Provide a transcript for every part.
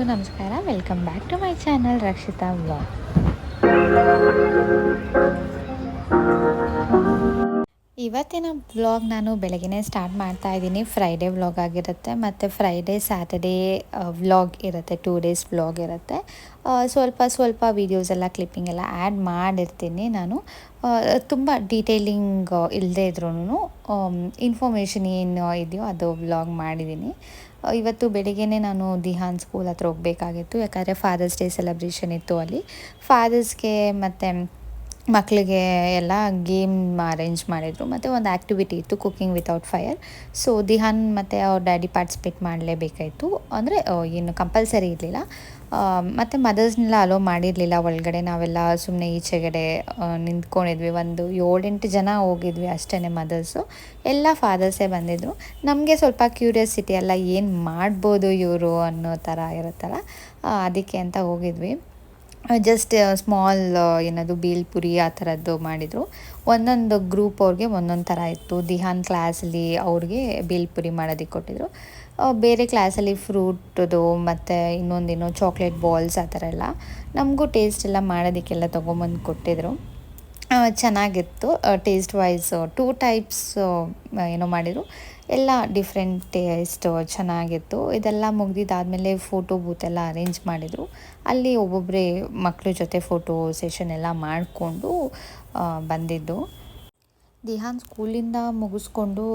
ನಮಸ್ಕಾರ. Welcome back to my channel Rakshita vlog. ಇವತ್ತಿನ vlog ನಾನು ಬೆಳಗ್ಗೆನೇ ಸ್ಟಾರ್ಟ್ ಮಾಡ್ತಾ ಇದ್ದೀನಿ. ಫ್ರೈಡೇ ವ್ಲಾಗ್ ಆಗಿರುತ್ತೆ ಮತ್ತು ಫ್ರೈಡೇ ಸ್ಯಾಟರ್ಡೇ ವ್ಲಾಗ್ ಇರುತ್ತೆ, 2 ಡೇಸ್ ವ್ಲಾಗ್ ಇರುತ್ತೆ. ಸ್ವಲ್ಪ ವೀಡಿಯೋಸ್ ಎಲ್ಲ ಕ್ಲಿಪ್ಪಿಂಗ್ ಎಲ್ಲ ಆ್ಯಡ್ ಮಾಡಿರ್ತೀನಿ ನಾನು. ತುಂಬ ಡೀಟೇಲಿಂಗ್ ಇಲ್ಲದೇ ಇದ್ರೂ ಇನ್ಫಾರ್ಮೇಷನ್ ಏನು ಇದೆಯೋ ಅದು ವ್ಲಾಗ್ ಮಾಡಿದ್ದೀನಿ. ಇವತ್ತು ಬೆಳಿಗ್ಗೆನೇ ನಾನು ದಿಹಾನ್ ಸ್ಕೂಲ್ ಹತ್ರ ಹೋಗಬೇಕಾಗಿತ್ತು, ಯಾಕಂದರೆ ಫಾದರ್ಸ್ ಡೇ ಸೆಲೆಬ್ರೇಷನ್ ಇತ್ತು ಅಲ್ಲಿ. ಫಾದರ್ಸ್ಗೆ ಮತ್ತು ಮಕ್ಕಳಿಗೆ ಎಲ್ಲ ಗೇಮ್ ಅರೇಂಜ್ ಮಾಡಿದರು ಮತ್ತು ಒಂದು ಆ್ಯಕ್ಟಿವಿಟಿ ಇತ್ತು, ಕುಕ್ಕಿಂಗ್ ವಿತೌಟ್ ಫೈರ್. ಸೊ ದಿಹಾನ್ ಮತ್ತು ಅವ್ರ ಡ್ಯಾಡಿ ಪಾರ್ಟಿಸಿಪೇಟ್ ಮಾಡಲೇಬೇಕಾಯಿತು. ಅಂದರೆ ಏನು ಕಂಪಲ್ಸರಿ ಇರಲಿಲ್ಲ. ಮತ್ತು ಮದರ್ಸ್ನೆಲ್ಲ ಅಲೋ ಮಾಡಿರಲಿಲ್ಲ ಒಳಗಡೆ. ನಾವೆಲ್ಲ ಸುಮ್ಮನೆ ಈಚೆಗಡೆ ನಿಂತ್ಕೊಂಡಿದ್ವಿ. ಒಂದು 7-8 ಜನ ಹೋಗಿದ್ವಿ ಅಷ್ಟೇ ಮದರ್ಸು. ಎಲ್ಲ ಫಾದರ್ಸೇ ಬಂದಿದ್ದರು. ನಮಗೆ ಸ್ವಲ್ಪ ಕ್ಯೂರಿಯಾಸಿಟಿ ಎಲ್ಲ, ಏನು ಮಾಡ್ಬೋದು ಇವರು ಅನ್ನೋ ಥರ ಇರುತ್ತಲ್ಲ, ಅದಕ್ಕೆ ಅಂತ ಹೋಗಿದ್ವಿ. ಜಸ್ಟ್ ಸ್ಮಾಲ್ ಏನದು ಬೇಲ್ಪುರಿ ಆ ಥರದ್ದು ಮಾಡಿದರು. ಒಂದೊಂದು ಗ್ರೂಪ್ ಅವ್ರಿಗೆ ಒಂದೊಂದು ಥರ ಇತ್ತು. ದಿಹಾನ್ ಕ್ಲಾಸಲ್ಲಿ ಅವ್ರಿಗೆ ಬೇಲ್ಪುರಿ ಮಾಡೋದಕ್ಕೆ ಕೊಟ್ಟಿದ್ರು. ಬೇರೆ ಕ್ಲಾಸಲ್ಲಿ ಫ್ರೂಟದು ಮತ್ತು ಇನ್ನೊಂದೇನೋ ಚಾಕ್ಲೇಟ್ ಬಾಲ್ಸ್ ಆ ಥರ ಎಲ್ಲ. ನಮಗೂ ಟೇಸ್ಟ್ ಎಲ್ಲ ಮಾಡೋದಕ್ಕೆಲ್ಲ ತೊಗೊಂಬಂದು ಕೊಟ್ಟಿದ್ರು. ಚೆನ್ನಾಗಿತ್ತು. ಟೇಸ್ಟ್ ವೈಸ್ 2 ಟೈಪ್ಸ್ ಏನೋ ಮಾಡಿದರು. ಎಲ್ಲ ಡಿಫ್ರೆಂಟ್ ಟೇಸ್ಟ್ ಚೆನ್ನಾಗಿತ್ತು. ಇದೆಲ್ಲ ಮುಗಿದಿದ್ದಾದಮೇಲೆ ಫೋಟೋ ಬೂತೆಲ್ಲ ಅರೇಂಜ್ ಮಾಡಿದರು. ಅಲ್ಲಿ ಒಬ್ಬೊಬ್ಬರೇ ಮಕ್ಕಳ ಜೊತೆ ಫೋಟೋ ಸೆಷನ್ ಎಲ್ಲ ಮಾಡಿಕೊಂಡು ಬಂದಿದ್ದು. ದಿಹಾನ್ ಸ್ಕೂಲಿಂದ ಮುಗಿಸ್ಕೊಂಡು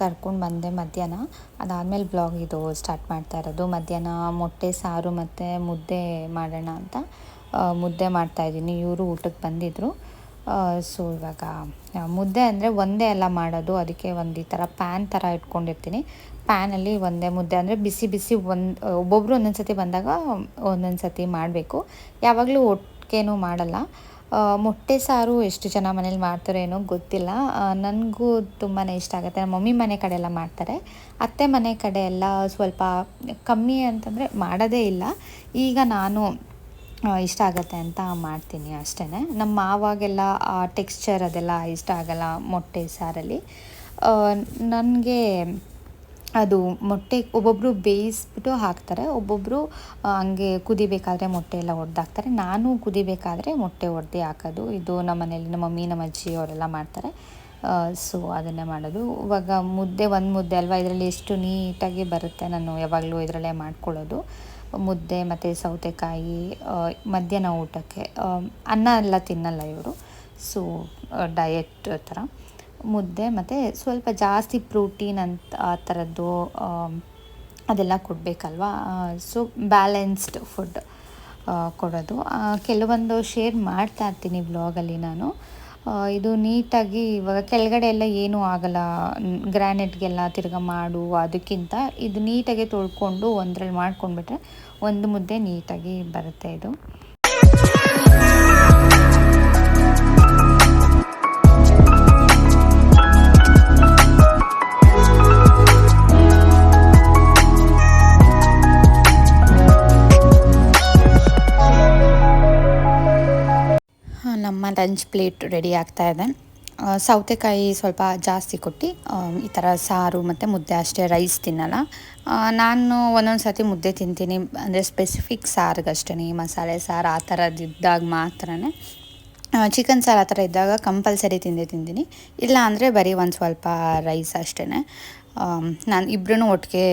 ಕರ್ಕೊಂಡು ಬಂದೆ ಮಧ್ಯಾಹ್ನ. ಅದಾದಮೇಲೆ ಬ್ಲಾಗ್ ಇದು ಸ್ಟಾರ್ಟ್ ಮಾಡ್ತಾ ಇರೋದು. ಮಧ್ಯಾಹ್ನ ಮೊಟ್ಟೆ ಸಾರು ಮತ್ತು ಮುದ್ದೆ ಮಾಡೋಣ ಅಂತ ಮುದ್ದೆ ಮಾಡ್ತಾಯಿದ್ದೀನಿ. ಇವರು ಊಟಕ್ಕೆ ಬಂದಿದ್ದರು. ಸೊ ಇವಾಗ ಮುದ್ದೆ ಅಂದರೆ ಒಂದೇ ಎಲ್ಲ ಮಾಡೋದು, ಅದಕ್ಕೆ ಒಂದು ಈ ಥರ ಪ್ಯಾನ್ ಥರ ಇಟ್ಕೊಂಡಿರ್ತೀನಿ. ಪ್ಯಾನಲ್ಲಿ ಒಂದೇ ಮುದ್ದೆ ಅಂದರೆ ಬಿಸಿ ಬಿಸಿ ಒಬ್ಬೊಬ್ಬರು ಒಂದೊಂದು ಸತಿ ಬಂದಾಗ ಒಂದೊಂದು ಸತಿ ಮಾಡಬೇಕು. ಯಾವಾಗಲೂ ಒಟ್ಟಿಗೆನೂ ಮಾಡಲ್ಲ. ಮೊಟ್ಟೆ ಸಾರು ಎಷ್ಟು ಜನ ಮನೇಲಿ ಮಾಡ್ತಾರೋ ಏನೋ ಗೊತ್ತಿಲ್ಲ. ನನಗೂ ತುಂಬಾ ಇಷ್ಟ ಆಗುತ್ತೆ. ನಮ್ಮ ಮಮ್ಮಿ ಮನೆ ಕಡೆ ಎಲ್ಲ ಮಾಡ್ತಾರೆ. ಅತ್ತೆ ಮನೆ ಕಡೆ ಎಲ್ಲ ಸ್ವಲ್ಪ ಕಮ್ಮಿ ಅಂತಂದರೆ ಮಾಡೋದೇ ಇಲ್ಲ. ಈಗ ನಾನು ಇಷ್ಟ ಆಗುತ್ತೆ ಅಂತ ಮಾಡ್ತೀನಿ ಅಷ್ಟೇ. ನಮ್ಮ ಮಾವಾಗೆಲ್ಲ ಆ ಟೆಕ್ಸ್ಚರ್ ಅದೆಲ್ಲ ಇಷ್ಟ ಆಗಲ್ಲ ಮೊಟ್ಟೆ ಸಾರಲ್ಲಿ. ನನಗೆ ಅದು ಮೊಟ್ಟೆ ಒಬ್ಬೊಬ್ಬರು ಬೇಯಿಸ್ಬಿಟ್ಟು ಹಾಕ್ತಾರೆ, ಒಬ್ಬೊಬ್ಬರು ಹಂಗೆ ಕುದಿಬೇಕಾದ್ರೆ ಮೊಟ್ಟೆ ಎಲ್ಲ ಒಡೆದಾಕ್ತಾರೆ. ನಾನು ಕುದಿಬೇಕಾದ್ರೆ ಮೊಟ್ಟೆ ಒಡೆದು ಹಾಕೋದು. ಇದು ನಮ್ಮ ಮನೇಲಿ ನಮ್ಮ ಮಮ್ಮಿ ನಮ್ಮ ಅಜ್ಜಿ ಅವರೆಲ್ಲ ಮಾಡ್ತಾರೆ. ಸೊ ಅದನ್ನೇ ಮಾಡೋದು. ಇವಾಗ ಮುದ್ದೆ ಒಂದು ಮುದ್ದೆ ಅಲ್ವಾ, ಇದರಲ್ಲಿ ಎಷ್ಟು ನೀಟಾಗಿ ಬರುತ್ತೆ. ನಾನು ಯಾವಾಗಲೂ ಇದರಲ್ಲೇ ಮಾಡ್ಕೊಳ್ಳೋದು ಮುದ್ದೆ ಮತ್ತು ಸೌತೆಕಾಯಿ. ಮಧ್ಯಾಹ್ನ ಊಟಕ್ಕೆ ಅನ್ನ ಎಲ್ಲ ತಿನ್ನಲ್ಲ ಇವರು, ಸೊ ಡಯಟ್ ಥರ ಮುದ್ದೆ ಮತ್ತು ಸ್ವಲ್ಪ ಜಾಸ್ತಿ ಪ್ರೋಟೀನ್ ಅಂತ ಆ ಥರದ್ದು ಅದೆಲ್ಲ ಕೊಡಬೇಕಲ್ವ. ಸೊ ಬ್ಯಾಲೆನ್ಸ್ಡ್ ಫುಡ್ ಕೊಡೋದು. ಕೆಲವೊಂದು ಶೇರ್ ಮಾಡ್ತಾ ಇರ್ತೀನಿ ವ್ಲಾಗಲ್ಲಿ ನಾನು. ಇದು ನೀಟಾಗಿ ಇವಾಗ ಕೆಳಗಡೆ ಎಲ್ಲ ಏನೂ ಆಗಲ್ಲ, ಗ್ರಾನೈಟ್ಗೆಲ್ಲ ತಿರ್ಗಾ ಮಾಡು ಅದಕ್ಕಿಂತ ಇದು ನೀಟಾಗಿ ತೊಳ್ಕೊಂಡು ಒಂದರಲ್ಲಿ ಮಾಡ್ಕೊಂಡ್ಬಿಟ್ರೆ ಒಂದು ಮುದ್ದೆ ನೀಟಾಗಿ ಬರುತ್ತೆ ಇದು. ನಮ್ಮ ಲಂಚ್ ಪ್ಲೇಟ್ ರೆಡಿ ಆಗ್ತಾಯಿದೆ. ಸೌತೆಕಾಯಿ ಸ್ವಲ್ಪ ಜಾಸ್ತಿ ಕೊಟ್ಟು ಈ ಥರ ಸಾರು ಮತ್ತು ಮುದ್ದೆ ಅಷ್ಟೇ, ರೈಸ್ ತಿನ್ನಲ್ಲ ನಾನು. ಒಂದೊಂದು ಸರ್ತಿ ಮುದ್ದೆ ತಿಂತೀನಿ, ಅಂದರೆ ಸ್ಪೆಸಿಫಿಕ್ ಸಾರಿಗಷ್ಟೇ. ಮಸಾಲೆ ಸಾರು ಆ ಥರದ್ದಿದ್ದಾಗ ಮಾತ್ರನೇ. ಚಿಕನ್ ಸಾರು ಆ ಥರ ಇದ್ದಾಗ ಕಂಪಲ್ಸರಿ ತಿಂತೀನಿ. ಇಲ್ಲ ಅಂದರೆ ಬರೀ ಒಂದು ಸ್ವಲ್ಪ ರೈಸ್ ಅಷ್ಟೇ. ನಾನು ಇಬ್ಬರೂ ಒಟ್ಟಿಗೆ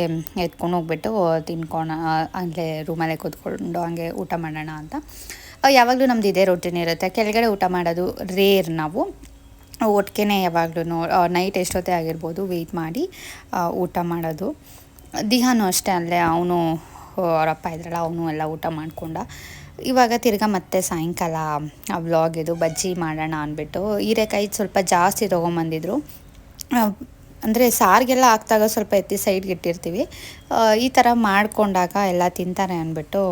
ಎತ್ಕೊಂಡು ಹೋಗ್ಬಿಟ್ಟು ತಿನ್ಕೋಣ, ಅಂದರೆ ರೂಮಲ್ಲೇ ಕೂತ್ಕೊಂಡು ಹಂಗೆ ಊಟ ಮಾಡೋಣ ಅಂತ. ಯಾವಾಗಲೂ ನಮ್ದು ಇದೇ ರೊಟೀನ್ ಇರುತ್ತೆ. ಕೆಳಗಡೆ ಊಟ ಮಾಡೋದು ರೇರ್. ನಾವು ಒಟ್ಟಿಗೆ ಯಾವಾಗಲೂ ನೈಟ್ ಎಷ್ಟೊತ್ತೇ ಆಗಿರ್ಬೋದು ವೆಯ್ಟ್ ಮಾಡಿ ಊಟ ಮಾಡೋದು. ದಿಹಾನು ಅಷ್ಟೇ, ಅಲ್ಲೇ ಅವನು ಅವರಪ್ಪ ಇದ್ರಲ್ಲ ಅವನು ಎಲ್ಲ ಊಟ ಮಾಡಿಕೊಂಡ. ಇವಾಗ ತಿರ್ಗಾ ಮತ್ತೆ ಸಾಯಂಕಾಲ ವ್ಲಾಗ್ ಇದು ಬಜ್ಜಿ ಮಾಡೋಣ ಅಂದ್ಬಿಟ್ಟು ಹೀರೆಕಾಯಿ ಸ್ವಲ್ಪ ಜಾಸ್ತಿ ತೊಗೊಂಬಂದಿದ್ರು. ಅಂದರೆ ಸಾರಿಗೆಲ್ಲ ಹಾಕ್ದಾಗ ಸ್ವಲ್ಪ ಎತ್ತಿ ಸೈಡ್ಗೆ ಇಟ್ಟಿರ್ತೀವಿ. ಈ ಥರ ಮಾಡಿಕೊಂಡಾಗ ಎಲ್ಲ ತಿಂತಾರೆ ಅಂದ್ಬಿಟ್ಟು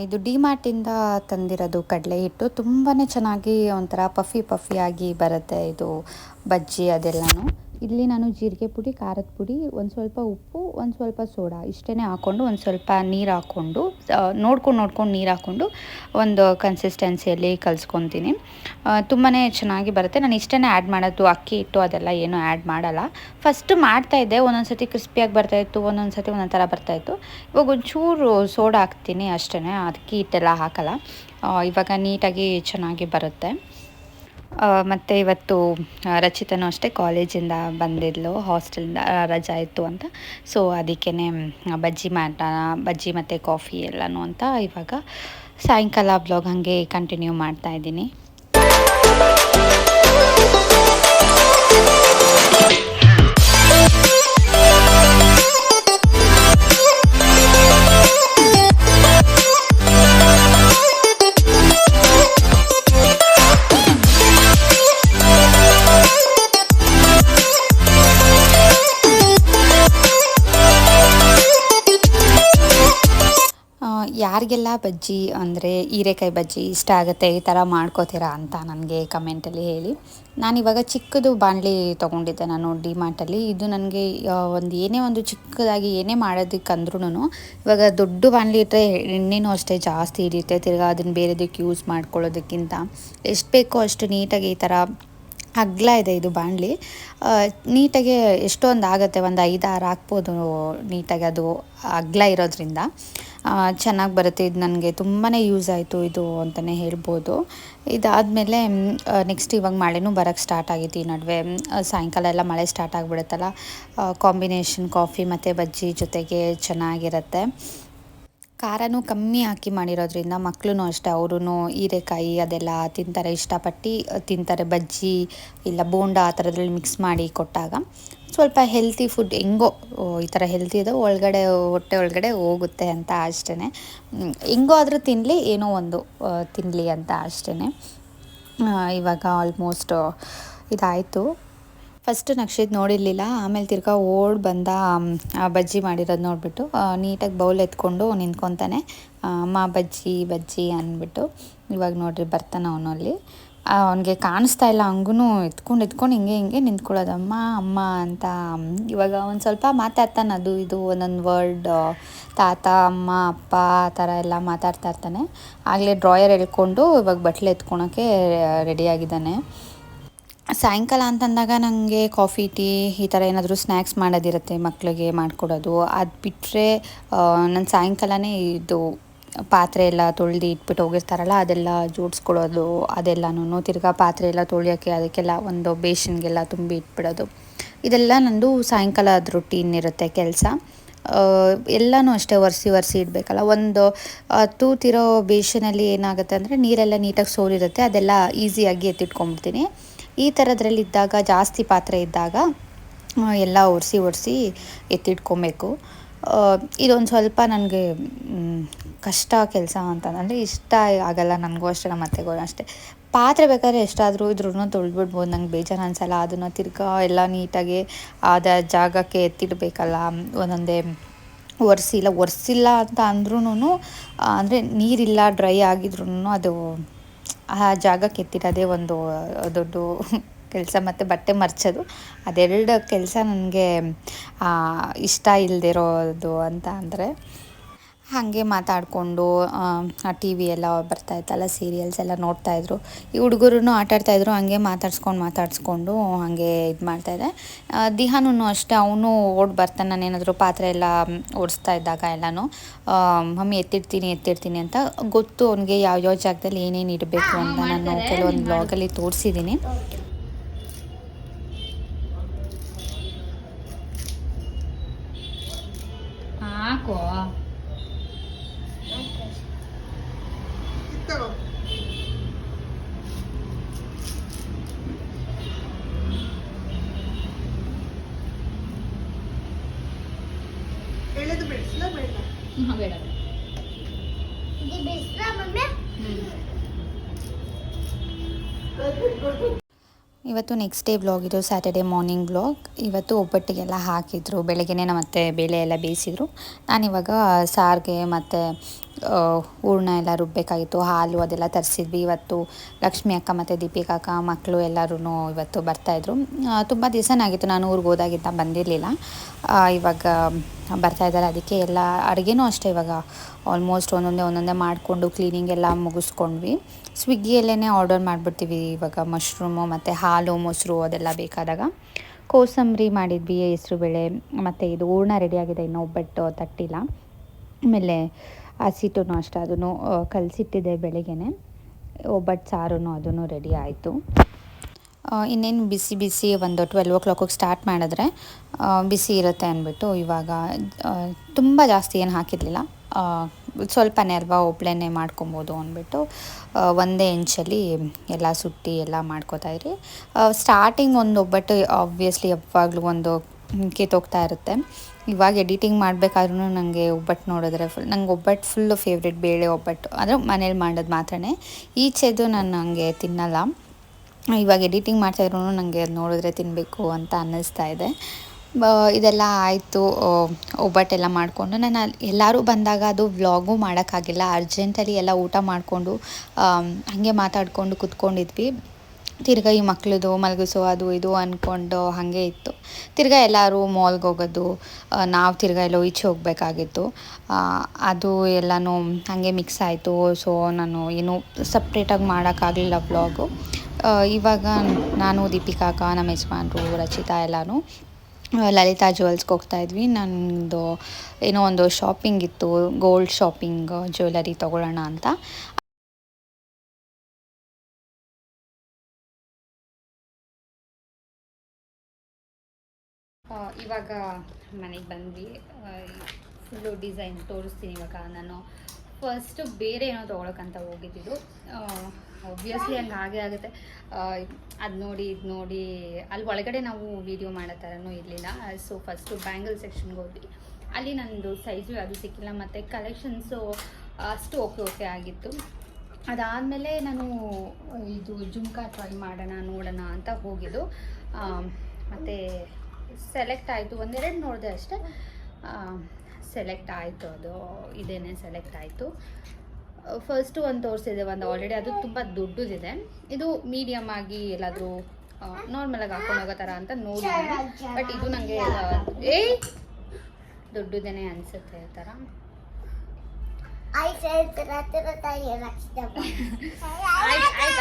ಇದು ಡಿಮಾರ್ಟಿಂದ ತಂದಿರೋದು ಕಡಲೆ ಹಿಟ್ಟು. ತುಂಬಾ ಚೆನ್ನಾಗಿ ಒಂಥರ ಪಫಿಯಾಗಿ ಬರುತ್ತೆ ಇದು ಬಜ್ಜಿ ಅದೆಲ್ಲನೂ. ಇಲ್ಲಿ ನಾನು ಜೀರಿಗೆ ಪುಡಿ, ಖಾರದ ಪುಡಿ, ಒಂದು ಸ್ವಲ್ಪ ಉಪ್ಪು, ಒಂದು ಸ್ವಲ್ಪ ಸೋಡಾ ಇಷ್ಟೇ ಹಾಕ್ಕೊಂಡು ಒಂದು ಸ್ವಲ್ಪ ನೀರು ಹಾಕ್ಕೊಂಡು ನೋಡ್ಕೊಂಡು ನೀರು ಹಾಕ್ಕೊಂಡು ಒಂದು ಕನ್ಸಿಸ್ಟೆನ್ಸಿಯಲ್ಲಿ ಕಲಿಸ್ಕೊತೀನಿ. ತುಂಬಾ ಚೆನ್ನಾಗಿ ಬರುತ್ತೆ. ನಾನು ಇಷ್ಟೇ ಆ್ಯಡ್ ಮಾಡೋದು, ಅಕ್ಕಿ ಹಿಟ್ಟು ಅದೆಲ್ಲ ಏನೂ ಆ್ಯಡ್ ಮಾಡಲ್ಲ. ಫಸ್ಟ್ ಮಾಡ್ತಾಯಿದ್ದೆ, ಒಂದೊಂದು ಸತಿ ಕ್ರಿಸ್ಪಿಯಾಗಿ ಬರ್ತಾಯಿತ್ತು, ಒಂದೊಂದು ಸತಿ ಒಂದೊಂದು ಥರ ಬರ್ತಾಯಿತ್ತು. ಇವಾಗ ಒಂಚೂರು ಸೋಡಾ ಹಾಕ್ತೀನಿ ಅಷ್ಟೇ, ಅಕ್ಕಿ ಹಿಟ್ಟೆಲ್ಲ ಹಾಕಲ್ಲ. ಇವಾಗ ನೀಟಾಗಿ ಚೆನ್ನಾಗಿ ಬರುತ್ತೆ. ಮತ್ತು ಇವತ್ತು ರಚಿತನೂ ಅಷ್ಟೇ ಕಾಲೇಜಿಂದ ಬಂದಿದ್ಲು, ಹಾಸ್ಟೆಲಿಂದ ರಜಾ ಇತ್ತು ಅಂತ. ಸೊ ಅದಕ್ಕೇ ಬಜ್ಜಿ ಮತ್ತು ಕಾಫಿ ಎಲ್ಲನೂ ಅಂತ ಇವಾಗ ಸಾಯಂಕಾಲ ವ್ಲಾಗ್ ಹಾಗೆ ಕಂಟಿನ್ಯೂ ಮಾಡ್ತಾಯಿದ್ದೀನಿ. ಯಾರಿಗೆಲ್ಲ ಬಜ್ಜಿ ಅಂದರೆ ಹೀರೆಕಾಯಿ ಬಜ್ಜಿ ಇಷ್ಟ ಆಗುತ್ತೆ, ಈ ಥರ ಮಾಡ್ಕೋತೀರಾ ಅಂತ ನನಗೆ ಕಮೆಂಟಲ್ಲಿ ಹೇಳಿ. ನಾನಿವಾಗ ಚಿಕ್ಕದು ಬಾಣಲಿ ತೊಗೊಂಡಿದ್ದೆ ನಾನು ಡಿಮಾರ್ಟಲ್ಲಿ. ಇದು ನನಗೆ ಒಂದು ಏನೇ ಒಂದು ಚಿಕ್ಕದಾಗಿ ಏನೇ ಮಾಡೋದಕ್ಕಂದ್ರೂ ಇವಾಗ ದೊಡ್ಡ ಬಾಣಲಿ ಇಟ್ಟರೆ ಎಣ್ಣೆನೂ ಅಷ್ಟೇ ಜಾಸ್ತಿ ಹಿಡಿಯುತ್ತೆ. ತಿರ್ಗಾ ಅದನ್ನು ಬೇರೆದಕ್ಕೆ ಯೂಸ್ ಮಾಡ್ಕೊಳ್ಳೋದಕ್ಕಿಂತ ಎಷ್ಟು ಬೇಕೋ ಅಷ್ಟು ನೀಟಾಗಿ ಈ ಥರ ಅಗಲ ಇದೆ ಇದು ಬಾಣಲಿ. ನೀಟಾಗಿ ಎಷ್ಟೊಂದು ಆಗುತ್ತೆ, ಒಂದು 5-6 ಹಾಕ್ಬೋದು ನೀಟಾಗಿ, ಅದು ಅಗಲ ಇರೋದ್ರಿಂದ ಚೆನ್ನಾಗಿ ಬರುತ್ತೆ. ಇದು ನನಗೆ ತುಂಬಾ ಯೂಸ್ ಆಯಿತು ಇದು ಅಂತಲೇ ಹೇಳ್ಬೋದು. ಇದಾದಮೇಲೆ ನೆಕ್ಸ್ಟ್ ಇವಾಗ ಮಳೆನೂ ಬರೋಕ್ಕೆ ಸ್ಟಾರ್ಟ್ ಆಗಿತ್ತು. ಈ ನಡುವೆ ಸಾಯಂಕಾಲ ಎಲ್ಲ ಮಳೆ ಸ್ಟಾರ್ಟ್ ಆಗಿಬಿಡುತ್ತಲ್ಲ, ಕಾಂಬಿನೇಷನ್ ಕಾಫಿ ಮತ್ತು ಬಜ್ಜಿ ಜೊತೆಗೆ ಚೆನ್ನಾಗಿರುತ್ತೆ. ಖಾರನೂ ಕಮ್ಮಿ ಹಾಕಿ ಮಾಡಿರೋದ್ರಿಂದ ಮಕ್ಕಳು ಅಷ್ಟೇ, ಅವರೂ ಹೀರೆಕಾಯಿ ಅದೆಲ್ಲ ತಿಂತಾರೆ, ಇಷ್ಟಪಟ್ಟು ತಿಂತಾರೆ. ಬಜ್ಜಿ ಇಲ್ಲ ಬೋಂಡ ಆ ಥರದ್ರಲ್ಲಿ ಮಿಕ್ಸ್ ಮಾಡಿ ಕೊಟ್ಟಾಗ ಸ್ವಲ್ಪ ಹೆಲ್ತಿ ಫುಡ್ ಹೆಂಗೋ ಈ ಥರ ಹೆಲ್ತಿ ಇದೆ, ಹೊಟ್ಟೆ ಒಳಗಡೆ ಹೋಗುತ್ತೆ ಅಂತ ಅಷ್ಟೇ. ಹೆಂಗೋ ಆದರೂ ತಿನ್ನಲಿ, ಏನೋ ಒಂದು ತಿನ್ನಲಿ ಅಂತ ಅಷ್ಟೇ. ಇವಾಗ ಆಲ್ಮೋಸ್ಟ್ ಇದಾಯಿತು. ಫಸ್ಟ್ ನಕ್ಷಿತ್ ನೋಡಿರಲಿಲ್ಲ, ಆಮೇಲೆ ತಿರ್ಗಾ ಓಡ್ ಬಂದ ಬಜ್ಜಿ ಮಾಡಿರೋದು ನೋಡಿಬಿಟ್ಟು ನೀಟಾಗಿ ಬೌಲ್ ಎತ್ಕೊಂಡು ನಿಂತ್ಕೊತಾನೆ. ಅಮ್ಮ ಬಜ್ಜಿ ಅಂದ್ಬಿಟ್ಟು ಇವಾಗ ನೋಡ್ರಿ ಬರ್ತಾನೆ ಅವನು. ಅಲ್ಲಿ ಅವನಿಗೆ ಕಾಣಿಸ್ತಾ ಇಲ್ಲ, ಹಂಗೂ ಎತ್ಕೊಂಡು ಹಿಂಗೆ ನಿಂತ್ಕೊಳ್ಳೋದು, ಅಮ್ಮ ಅಂತ. ಇವಾಗ ಒಂದು ಸ್ವಲ್ಪ ಮಾತಾಡ್ತಾನೆ, ಅದು ಇದು ಒಂದೊಂದು ವರ್ಡ್, ತಾತ, ಅಮ್ಮ, ಅಪ್ಪ ಆ ಥರ ಎಲ್ಲ ಮಾತಾಡ್ತಾ ಇರ್ತಾನೆ. ಆಗಲೇ ಡ್ರಾಯರ್ ಎಳ್ಕೊಂಡು ಇವಾಗ ಬಟ್ಲು ಎತ್ಕೊಳಕ್ಕೆ ರೆಡಿಯಾಗಿದ್ದಾನೆ. ಸಾಯಂಕಾಲ ಅಂತಂದಾಗ ನನಗೆ ಕಾಫಿ ಟೀ ಈ ಥರ ಏನಾದರೂ ಸ್ನ್ಯಾಕ್ಸ್ ಮಾಡೋದಿರುತ್ತೆ, ಮಕ್ಕಳಿಗೆ ಮಾಡಿಕೊಡೋದು. ಅದು ಬಿಟ್ಟರೆ ನಾನು ಸಾಯಂಕಾಲನೇ ಇದು ಪಾತ್ರೆ ಎಲ್ಲ ತೊಳೆದು ಇಟ್ಬಿಟ್ಟು ಹೋಗಿರ್ತಾರಲ್ಲ, ಅದೆಲ್ಲ ಜೋಡಿಸ್ಕೊಳ್ಳೋದು, ಅದೆಲ್ಲನೂ ತಿರ್ಗಾ ಪಾತ್ರೆ ಎಲ್ಲ ತೊಳೆಯೋಕ್ಕೆ ಅದಕ್ಕೆಲ್ಲ ಒಂದು ಬೇಷನ್ಗೆಲ್ಲ ತುಂಬಿ ಇಟ್ಬಿಡೋದು. ಇದೆಲ್ಲ ನಂದು ಸಾಯಂಕಾಲದ ರೂಟೀನ್ ಇರುತ್ತೆ ಕೆಲಸ. ಎಲ್ಲನೂ ಅಷ್ಟೇ ಒರೆಸಿ ಇಡಬೇಕಲ್ಲ. ಒಂದು ತೂತಿರೋ ಬೇಷನಲ್ಲಿ ಏನಾಗುತ್ತೆ ಅಂದರೆ ನೀರೆಲ್ಲ ನೀಟಾಗಿ ಸೋರಿರುತ್ತೆ, ಅದೆಲ್ಲ ಈಸಿಯಾಗಿ ಎತ್ತಿಟ್ಕೊಂಡ್ಬಿಡ್ತೀನಿ. ಈ ಥರದ್ರಲ್ಲಿದ್ದಾಗ ಜಾಸ್ತಿ ಪಾತ್ರೆ ಇದ್ದಾಗ ಎಲ್ಲ ಒರೆಸಿ ಎತ್ತಿಟ್ಕೊಬೇಕು. ಇದೊಂದು ಸ್ವಲ್ಪ ನನಗೆ ಕಷ್ಟ ಕೆಲಸ ಅಂತಂದರೆ ಇಷ್ಟ ಆಗಲ್ಲ ನನಗೂ ಅಷ್ಟೇ, ನಮ್ಮ ಅತ್ತೆಗೂ ಅಷ್ಟೇ. ಪಾತ್ರೆ ಬೇಕಾದ್ರೆ ಎಷ್ಟಾದರೂ ಇದ್ರೂ ತೊಳೆದ್ಬಿಡ್ಬೋದು, ನಂಗೆ ಬೇಜಾರು ಅನಿಸಲ್ಲ. ಅದನ್ನು ತಿರ್ಗಾ ಎಲ್ಲ ನೀಟಾಗಿ ಆದ ಜಾಗಕ್ಕೆ ಎತ್ತಿಡಬೇಕಲ್ಲ, ಒಂದೊಂದೇ ಒರೆಸಿಲ್ಲ ಅಂತ ಅಂದ್ರೂ, ಅಂದರೆ ನೀರಿಲ್ಲ ಡ್ರೈ ಆಗಿದ್ರೂ ಅದು ಆ ಜಾಗಕ್ಕೆ ಎತ್ತಿಡೋದೇ ಒಂದು ದೊಡ್ಡ ಕೆಲಸ. ಮತ್ತು ಬಟ್ಟೆ ಮರ್ಚೋದು, ಅದೆರಡು ಕೆಲಸ ನನಗೆ ಇಷ್ಟ ಇಲ್ಲದಿರೋದು ಅಂತ ಅಂದರೆ. ಹಾಗೆ ಮಾತಾಡಿಕೊಂಡು ಟಿ ವಿ ಎಲ್ಲ ಬರ್ತಾಯಿತ್ತಲ್ಲ, ಸೀರಿಯಲ್ಸ್ ಎಲ್ಲ ನೋಡ್ತಾಯಿದ್ರು. ಈ ಹುಡುಗರು ಆಟಾಡ್ತಾಯಿದ್ರು, ಹಾಗೆ ಮಾತಾಡಿಸ್ಕೊಂಡು ಹಾಗೆ ಇದು ಮಾಡ್ತಾಯಿದ್ದೆ. ದಿಹಾನು ಅಷ್ಟೇ, ಅವನು ಓಡಿ ಬರ್ತಾನೆ. ನಾನೇನಾದರೂ ಪಾತ್ರೆ ಎಲ್ಲ ಓಡಿಸ್ತಾ ಇದ್ದಾಗ ಎಲ್ಲನೂ ಮಮ್ಮಿ ಎತ್ತಿಡ್ತೀನಿ ಅಂತ ಗೊತ್ತು ಅವನಿಗೆ, ಯಾವ್ಯಾವ ಜಾಗದಲ್ಲಿ ಏನೇನು ಇಡಬೇಕು ಅಂತ ನಾನು ಕೆಲವೊಂದು ಬ್ಲಾಗಲ್ಲಿ ತೋರಿಸಿದ್ದೀನಿ. ಹಾಕೋ ಬೇಡ. ಇವತ್ತು ನೆಕ್ಸ್ಟ್ ಡೇ ವ್ಲಾಗ್, ಇದು ಸ್ಯಾಟರ್ಡೇ ಮಾರ್ನಿಂಗ್ ವ್ಲಾಗ್. ಇವತ್ತು ಒಬ್ಬಟ್ಟಿಗೆಲ್ಲ ಹಾಕಿದ್ರು, ಬೆಳಗ್ಗೆನೇ ನಮ್ಮ ಅತ್ತೆ ಬೇಳೆ ಎಲ್ಲ ಬೇಯಿಸಿದ್ರು. ನಾನಿವಾಗ ಸಾರಿಗೆ ಮತ್ತು ಹೂರಣ ಎಲ್ಲ ರುಬ್ಬಬೇಕಾಗಿತ್ತು. ಹಾಲು ಅದೆಲ್ಲ ತರಿಸಿದ್ವಿ. ಇವತ್ತು ಲಕ್ಷ್ಮಿ ಅಕ್ಕ ಮತ್ತು ದೀಪಿಕಾ ಅಕ್ಕ ಮಕ್ಕಳು ಎಲ್ಲರೂ ಇವತ್ತು ಬರ್ತಾಯಿದ್ರು. ತುಂಬ ದಿವಸನಾಗಿತ್ತು, ನಾನು ಊರಿಗೆ ಹೋದಾಗಿಂತ ಬಂದಿರಲಿಲ್ಲ. ಇವಾಗ ಬರ್ತಾಯಿದ್ದಾರೆ. ಅದಕ್ಕೆ ಎಲ್ಲ ಅಡುಗೆನೂ ಅಷ್ಟೇ ಇವಾಗ ಆಲ್ಮೋಸ್ಟ್ ಒಂದೊಂದೇ ಮಾಡಿಕೊಂಡು ಕ್ಲೀನಿಂಗ್ ಎಲ್ಲ ಮುಗಿಸ್ಕೊಂಡ್ವಿ. ಸ್ವಿಗ್ಗಿಯಲ್ಲೇ ಆರ್ಡರ್ ಮಾಡಿಬಿಡ್ತೀವಿ ಇವಾಗ ಮಶ್ರೂಮು ಮತ್ತು ಹಾಲು ಮೊಸರು ಅದೆಲ್ಲ ಬೇಕಾದಾಗ. ಕೋಸಂಬರಿ ಮಾಡಿದ್ವಿ, ಹೆಸರುಬೇಳೆ ಮತ್ತು ಇದು ಹೂರಣ ರೆಡಿಯಾಗಿದೆ, ಇನ್ನೂ ಒಬ್ಬಟ್ಟು ತಟ್ಟಿಲ್ಲ. ಆಮೇಲೆ ಹಸಿಟ್ಟು ಅಷ್ಟೇ, ಅದನ್ನು ಕಲಸಿಟ್ಟಿದ್ದೆ ಬೆಳಗ್ಗೆನೆ. ಒಬ್ಬಟ್ಟು ಸಾರು ಅದೂ ರೆಡಿ ಆಯಿತು. ಇನ್ನೇನು ಬಿಸಿ ಬಿಸಿ ಒಂದು 12 o'clock ಸ್ಟಾರ್ಟ್ ಮಾಡಿದ್ರೆ ಬಿಸಿ ಇರುತ್ತೆ ಅಂದ್ಬಿಟ್ಟು ಇವಾಗ ತುಂಬ ಜಾಸ್ತಿ ಏನು ಹಾಕಿರಲಿಲ್ಲ, ಸ್ವಲ್ಪನೇ ಅಲ್ವಾ ಒಬ್ಳೇ ಮಾಡ್ಕೊಬೋದು ಅಂದ್ಬಿಟ್ಟು ಒಂದೇ ಇಂಚಲ್ಲಿ ಎಲ್ಲ ಸುಟ್ಟು ಎಲ್ಲ ಮಾಡ್ಕೋತಾಯಿದ್ರಿ. ಸ್ಟಾರ್ಟಿಂಗ್ ಒಂದು ಒಬ್ಬಟ್ಟು ಆಬ್ವಿಯಸ್ಲಿ ಯಾವಾಗಲೂ ಒಂದು ಕಿತ್ತೋಗ್ತಾ ಇರುತ್ತೆ. ಇವಾಗ ಎಡಿಟಿಂಗ್ ಮಾಡಬೇಕಾದ್ರೂ ನನಗೆ ಒಬ್ಬಟ್ಟು ನೋಡಿದ್ರೆ ನಂಗೆ ಒಬ್ಬಟ್ಟು ಫುಲ್ಲು ಫೇವ್ರೆಟ್. ಬೇಳೆ ಒಬ್ಬಟ್ಟು ಅಂದರೆ ಮನೇಲಿ ಮಾಡೋದು ಮಾತ್ರನೇ, ಈಚೆದು ನಾನು ಹಂಗೆ ತಿನ್ನಲ್ಲ. ಇವಾಗ ಎಡಿಟಿಂಗ್ ಮಾಡ್ತಾಯಿದ್ರು ನನಗೆ ಅದು ನೋಡಿದ್ರೆ ತಿನ್ನಬೇಕು ಅಂತ ಅನ್ನಿಸ್ತಾ ಇದೆ. ಇದೆಲ್ಲ ಆಯಿತು. ಒಬ್ಬಟ್ಟೆಲ್ಲ ಮಾಡಿಕೊಂಡು ನಾನು ಎಲ್ಲರೂ ಬಂದಾಗ ಅದು ವ್ಲಾಗೂ ಮಾಡೋಕ್ಕಾಗಿಲ್ಲ. ಅರ್ಜೆಂಟಲ್ಲಿ ಎಲ್ಲ ಊಟ ಮಾಡಿಕೊಂಡು ಹಾಗೆ ಮಾತಾಡಿಕೊಂಡು ಕೂತ್ಕೊಂಡಿದ್ವಿ. ತಿರ್ಗಾ ಈ ಮಕ್ಳದು ಮಲಗಿಸೋ ಅದು ಇದು ಅಂದ್ಕೊಂಡು ಹಾಗೆ ಇತ್ತು. ತಿರ್ಗಾ ಎಲ್ಲರೂ ಮಾಲ್ಗೆ ಹೋಗೋದು, ನಾವು ತಿರ್ಗಾ ಎಲ್ಲೋ ಈಚೆ ಹೋಗಬೇಕಾಗಿತ್ತು. ಅದು ಎಲ್ಲನೂ ಹಾಗೆ ಮಿಕ್ಸ್ ಆಯಿತು. ಸೊ ನಾನು ಏನೂ ಸಪ್ರೇಟಾಗಿ ಮಾಡೋಕ್ಕಾಗಲಿಲ್ಲ ವ್ಲಾಗು. ಇವಾಗ ನಾನು ದೀಪಿಕಾ ಅಕ್ಕ, ನಮ್ಮ ಯಜಮಾನ್ರು, ರಚಿತಾ ಎಲ್ಲನೂ ಲಲಿತಾ ಜ್ಯುವೆಲ್ಸ್ಗೆ ಹೋಗ್ತಾಯಿದ್ವಿ. ನನ್ನದು ಏನೋ ಒಂದು ಶಾಪಿಂಗ್ ಇತ್ತು, ಗೋಲ್ಡ್ ಶಾಪಿಂಗ್, ಜ್ಯುವೆಲರಿ ತೊಗೊಳ್ಳೋಣ ಅಂತ. ಇವಾಗ ಮನೆಗೆ ಬಂದ್ವಿ. ಫುಲ್ಲು ಡಿಸೈನ್ ತೋರಿಸ್ತೀನಿ. ಇವಾಗ ನಾನು ಫಸ್ಟು ಬೇರೆ ಏನೋ ತೊಗೊಳಕ್ಕಂತ ಹೋಗಿದ್ದು. ಒಬ್ವಿಯಸ್ಲಿ ಹಂಗೆ ಹಾಗೆ ಆಗುತ್ತೆ. ಅದು ನೋಡಿ ಇದು ನೋಡಿ ಅಲ್ಲಿ ಒಳಗಡೆ ನಾವು ವೀಡಿಯೋ ಮಾಡೋ ಥರನೂ ಇರಲಿಲ್ಲ. ಸೊ ಫಸ್ಟು ಬ್ಯಾಂಗಲ್ ಸೆಕ್ಷನ್ಗೆ ಹೋದ್ವಿ. ಅಲ್ಲಿ ನನ್ನದು ಸೈಜು ಅದು ಸಿಕ್ಕಿಲ್ಲ, ಮತ್ತು ಕಲೆಕ್ಷನ್ಸು ಅಷ್ಟು ಓಕೆ ಆಗಿತ್ತು. ಅದಾದಮೇಲೆ ನಾನು ಇದು ಜುಮ್ಕಾ ಟ್ರೈ ಮಾಡೋಣ ನೋಡೋಣ ಅಂತ ಹೋಗಿದ್ದು. ಮತ್ತು ಸೆಲೆಕ್ಟ್ ಆಯಿತು, ಒಂದೆರಡು ನೋಡಿದೆ ಅಷ್ಟೇ. ಸೆಲೆಕ್ಟ್ ಆಯಿತು, ಅದು ಇದೇನೆ ಸೆಲೆಕ್ಟ್ ಆಯಿತು. ಫಸ್ಟು ಒಂದು ತೋರಿಸಿದೆ, ಒಂದು ಆಲ್ರೆಡಿ ಅದು ತುಂಬ ದೊಡ್ಡದಿದೆ. ಇದು ಮೀಡಿಯಮ್ ಆಗಿ ಎಲ್ಲಾದರೂ ನಾರ್ಮಲಾಗಿ ಹಾಕೊಂಡು ಹೋಗೋ ಥರ ಅಂತ ನೋಡಿದ್ದೀನಿ. ಬಟ್ ಇದು ನನಗೆ ದೊಡ್ಡದೇನೆ ಅನಿಸುತ್ತೆ ಆ ಥರ.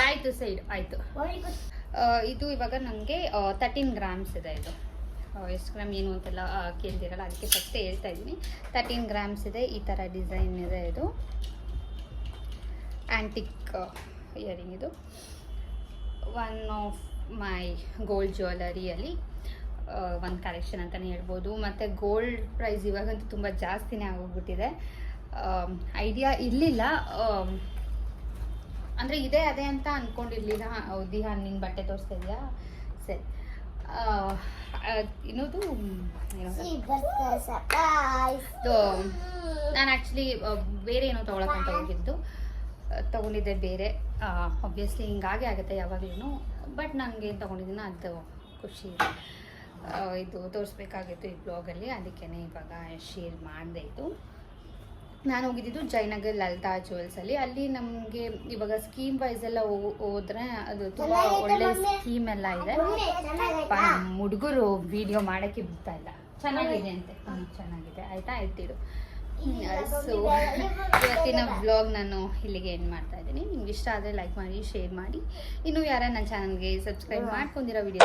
ಆಯಿತು ಸೈಡ್ ಆಯಿತು. ಇದು ಇವಾಗ ನನಗೆ 13 grams ಇದೆ. ಇದು ಎಷ್ಟು ಗ್ರಾಮ್ ಏನು ಅಂತೆಲ್ಲ ಕೇಳ್ತಿರಲ್ಲ, ಅದಕ್ಕೆ ಫಸ್ಟೇ ಹೇಳ್ತಾ ಇದ್ದೀನಿ. 13 grams ಇದೆ. ಈ ಥರ ಡಿಸೈನ್ ಇದೆ. ಇದು ಆ್ಯಂಟಿಕ್ ಇಯರಿಂಗ್. ಇದು ಒನ್ ಆಫ್ ಮೈ ಗೋಲ್ಡ್ ಜ್ಯುವೆಲರಿಯಲ್ಲಿ ಒಂದು ಕಲೆಕ್ಷನ್ ಅಂತಲೇ ಹೇಳ್ಬೋದು. ಮತ್ತು ಗೋಲ್ಡ್ ಪ್ರೈಸ್ ಇವಾಗಂತೂ ತುಂಬ ಜಾಸ್ತಿನೇ ಆಗೋಗ್ಬಿಟ್ಟಿದೆ. ಐಡಿಯಾ ಇರಲಿಲ್ಲ, ಅಂದರೆ ಇದೆ ಅದೇ ಅಂತ ಅಂದ್ಕೊಂಡಿರಲಿಲ್ಲ. ದಿಹಾ ನಿನ್ನ ಬಟ್ಟೆ ತೋರಿಸ್ತಾ ಇದೆಯಾ? ಸರಿ. ಇನ್ನೊಂದು ನಾನು ಆ್ಯಕ್ಚುಲಿ ಬೇರೆ ಏನೋ ತೊಗೊಳಕ್ಕಂತ ಹೋಗಿದ್ದು, ತೊಗೊಂಡಿದ್ದೆ ಬೇರೆ. ಆಬ್ವಿಯಸ್ಲಿ ಹಿಂಗಾಗೆ ಆಗುತ್ತೆ ಯಾವಾಗಲೂ. ಬಟ್ ನನಗೆ ಏನು ತೊಗೊಂಡಿದ್ದೀನೋ ಅದು ಖುಷಿ ಇದೆ. ಇದು ತೋರಿಸ್ಬೇಕಾಗಿತ್ತು ಈ ಬ್ಲಾಗಲ್ಲಿ, ಅದಕ್ಕೇ ಇವಾಗ ಶೇರ್ ಮಾಡಿದೆ. ಇದು ನಾನು ಹೋಗಿದ್ದು ಜಯನಗರ್ ಲಲಿತಾ ಜ್ಯುವೆಲ್ಸಲ್ಲಿ. ಅಲ್ಲಿ ನಮಗೆ ಇವಾಗ ಸ್ಕೀಮ್ ವೈಸ್ ಎಲ್ಲ ಹೋದ್ರೆ ಅದು ತುಂಬ ಒಳ್ಳೆ ಸ್ಕೀಮ್ ಎಲ್ಲ ಇದೆ. ನಮ್ಮ ಹುಡುಗರು ವಿಡಿಯೋ ಮಾಡೋಕ್ಕೆ ಬಿಡ್ತಾ ಇಲ್ಲ. ಚೆನ್ನಾಗಿದೆ ಅಂತೆ. ಚೆನ್ನಾಗಿದೆ. ಆಯಿತಾ? ಆಯ್ತಿಡು. ಸೊ ಇವತ್ತಿನ ವ್ಲಾಗ್ ನಾನು ಇಲ್ಲಿಗೆ ಎಂಡ್ ಮಾಡ್ತಾ ಇದ್ದೀನಿ. ನಿಮ್ಗೆ ಇಷ್ಟ ಆದರೆ ಲೈಕ್ ಮಾಡಿ, ಶೇರ್ ಮಾಡಿ. ಇನ್ನೂ ಯಾರ ನನ್ನ ಚಾನಲ್ಗೆ ಸಬ್ಸ್ಕ್ರೈಬ್ ಮಾಡ್ಕೊಂಡಿರೋ ವಿಡಿಯೋ